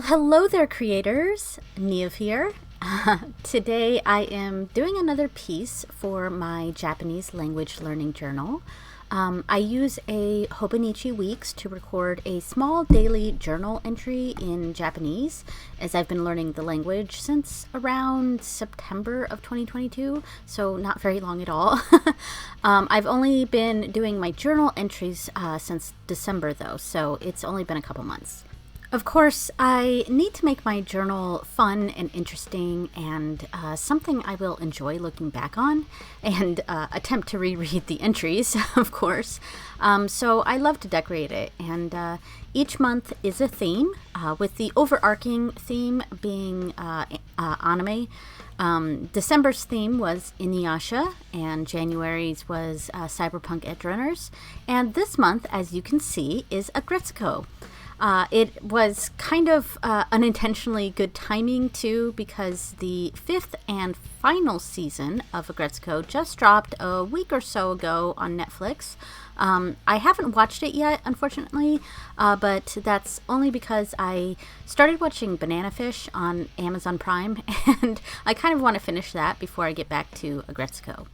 Hello there, creators. Niamh here. Today I am doing another piece for my Japanese language learning journal. I use a Hobonichi Weeks to record a small daily journal entry in Japanese, as I've been learning the language since around September of 2022, so not very long at all. I've only been doing my journal entries since December, though, so it's only been a couple months. Of course, I need to make my journal fun and interesting and something I will enjoy looking back on and attempt to reread the entries, of course. So I love to decorate it, and each month is a theme, with the overarching theme being anime. December's theme was Inuyasha, and January's was Cyberpunk Edgerunners, and this month, as you can see, is Aggretsuko. It was kind of unintentionally good timing, too, because the 5th and final season of Aggretsuko just dropped a week or so ago on Netflix. I haven't watched it yet, unfortunately, but that's only because I started watching Banana Fish on Amazon Prime, and I kind of want to finish that before I get back to Aggretsuko.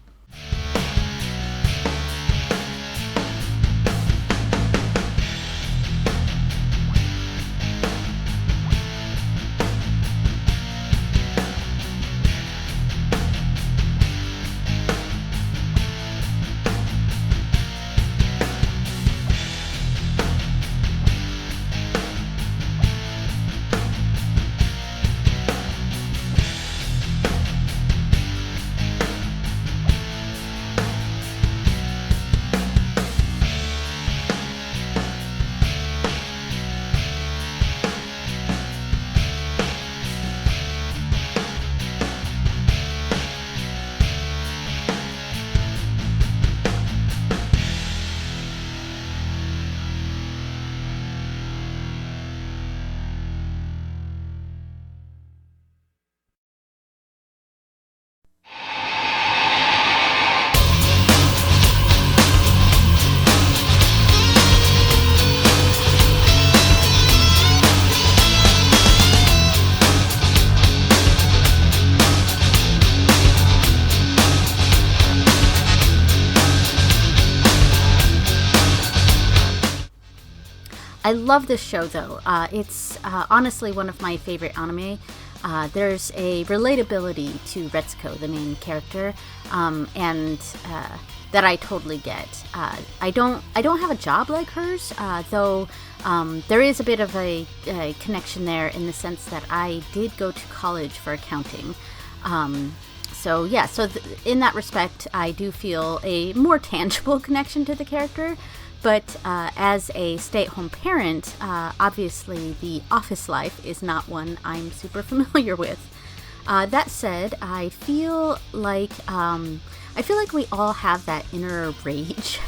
I love this show, though. It's honestly one of my favorite anime. There's a relatability to Retsuko, the main character, and that I totally get. I don't have a job like hers, though. There is a bit of a connection there in the sense that I did go to college for accounting. So in that respect, I do feel a more tangible connection to the character. But as a stay-at-home parent, obviously the office life is not one I'm super familiar with. That said, I feel like we all have that inner rage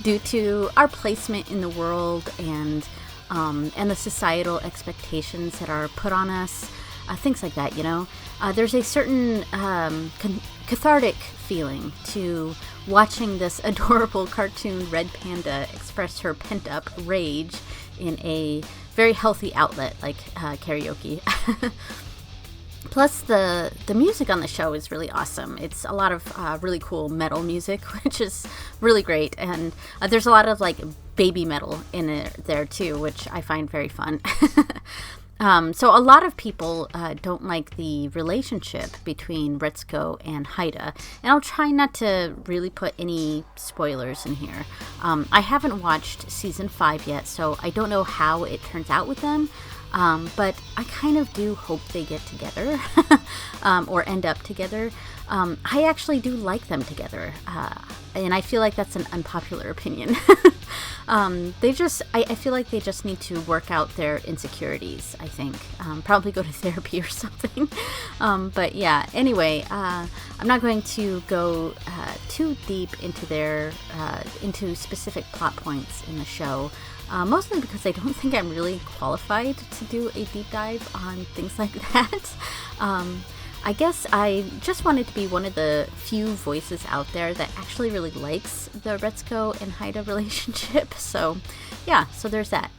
due to our placement in the world and the societal expectations that are put on us. Things like that, you know. There's a certain cathartic feeling to watching this adorable cartoon red panda express her pent-up rage in a very healthy outlet like karaoke. Plus, the music on the show is really awesome. It's a lot of really cool metal music, which is really great. And there's a lot of like baby metal in it there too, which I find very fun. So a lot of people don't like the relationship between Retsuko and Haida, and I'll try not to really put any spoilers in here. I haven't watched season 5 yet, so I don't know how it turns out with them, but I kind of do hope they get together or end up together. I actually do like them together, and I feel like that's an unpopular opinion. I feel like they just need to work out their insecurities, I think. Probably go to therapy or something. But yeah, anyway, I'm not going to go too deep into into specific plot points in the show, mostly because I don't think I'm really qualified to do a deep dive on things like that. I guess I just wanted to be one of the few voices out there that actually really likes the Retsuko and Haida relationship. So, yeah, so there's that.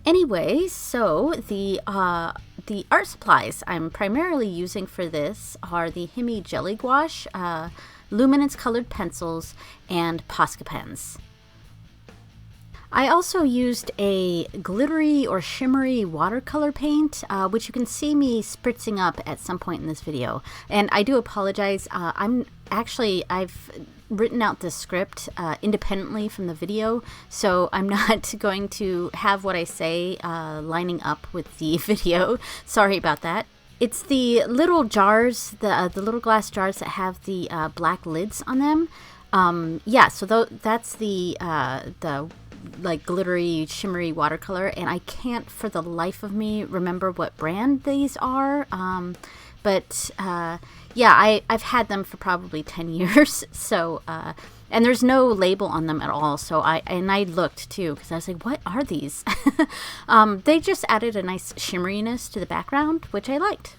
Anyway, so the art supplies I'm primarily using for this are the Himi Jelly Gouache, luminance colored pencils, and Posca pens. I also used a glittery or shimmery watercolor paint, which you can see me spritzing up at some point in this video. And I do apologize. I've written out the script independently from the video, so I'm not going to have what I say lining up with the video. Sorry about that. It's the little jars, the little glass jars that have the black lids on them. So that's the like glittery, shimmery watercolor, and I can't for the life of me remember what brand these are. I've had them for probably 10 years. So, and there's no label on them at all. So I looked too, because I was like, what are these? They just added a nice shimmeriness to the background, which I liked.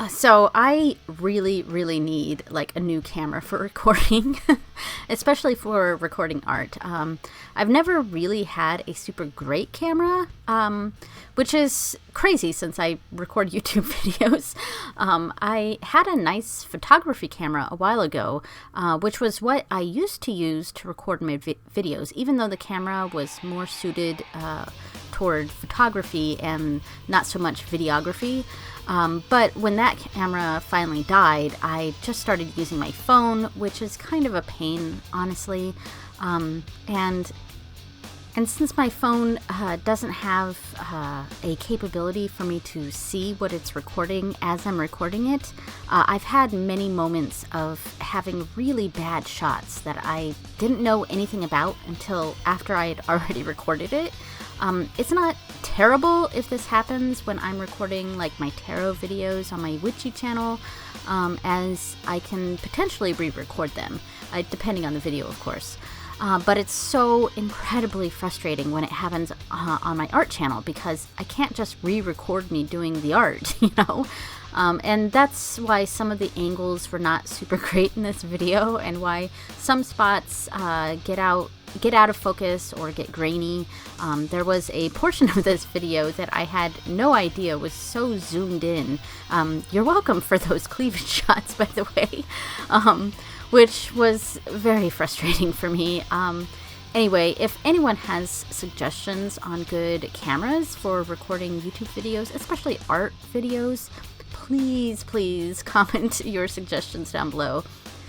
So I really, really need like a new camera for recording, especially for recording art. I've never really had a super great camera, which is crazy since I record YouTube videos. I had a nice photography camera a while ago, which was what I used to use to record my videos, even though the camera was more suited toward photography and not so much videography. But when that camera finally died, I just started using my phone, which is kind of a pain, honestly. And since my phone doesn't have a capability for me to see what it's recording as I'm recording it, I've had many moments of having really bad shots that I didn't know anything about until after I had already recorded it. It's not terrible if this happens when I'm recording like my tarot videos on my Witchy channel, as I can potentially re-record them, depending on the video, of course. But it's so incredibly frustrating when it happens on my art channel, because I can't just re-record me doing the art, you know? And that's why some of the angles were not super great in this video, and why some spots get out of focus or get grainy. There was a portion of this video that I had no idea was so zoomed in. You're welcome for those cleavage shots, by the way, which was very frustrating for me. Anyway, if anyone has suggestions on good cameras for recording YouTube videos, especially art videos, please comment your suggestions down below.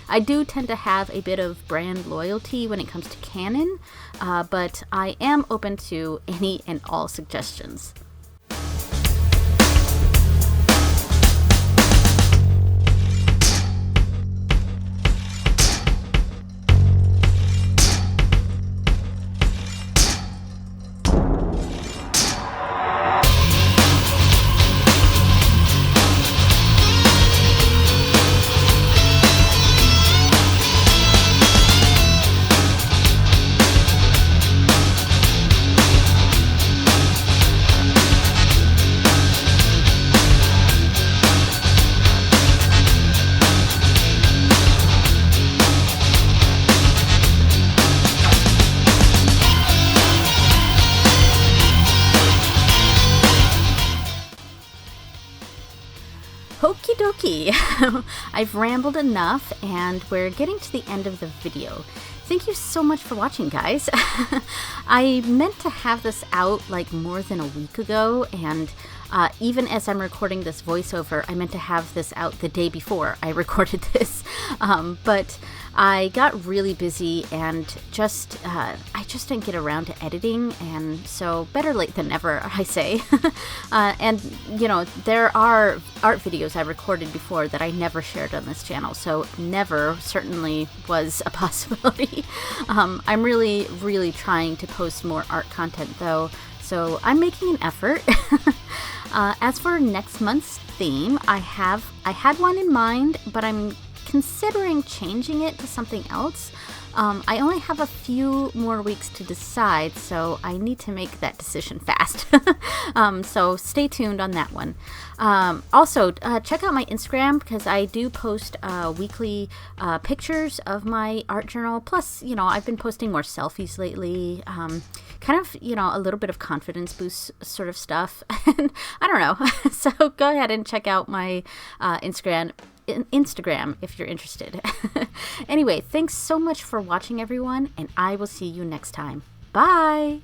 I do tend to have a bit of brand loyalty when it comes to Canon, but I am open to any and all suggestions. Okie dokie, I've rambled enough and we're getting to the end of the video. Thank you so much for watching, guys. I meant to have this out like more than a week ago, and Even as I'm recording this voiceover, I meant to have this out the day before I recorded this, but I got really busy and I just didn't get around to editing, and so better late than never, I say. And, there are art videos I recorded before that I never shared on this channel, so never certainly was a possibility. I'm really, really trying to post more art content, though, so I'm making an effort. As for next month's theme, I had one in mind, but I'm considering changing it to something else. I only have a few more weeks to decide, so I need to make that decision fast. So stay tuned on that one. Also, check out my Instagram, because I do post weekly pictures of my art journal. Plus, I've been posting more selfies lately. Kind of, a little bit of confidence boost sort of stuff. And I don't know. So go ahead and check out my Instagram if you're interested. Anyway, thanks so much for watching, everyone, and I will see you next time. Bye!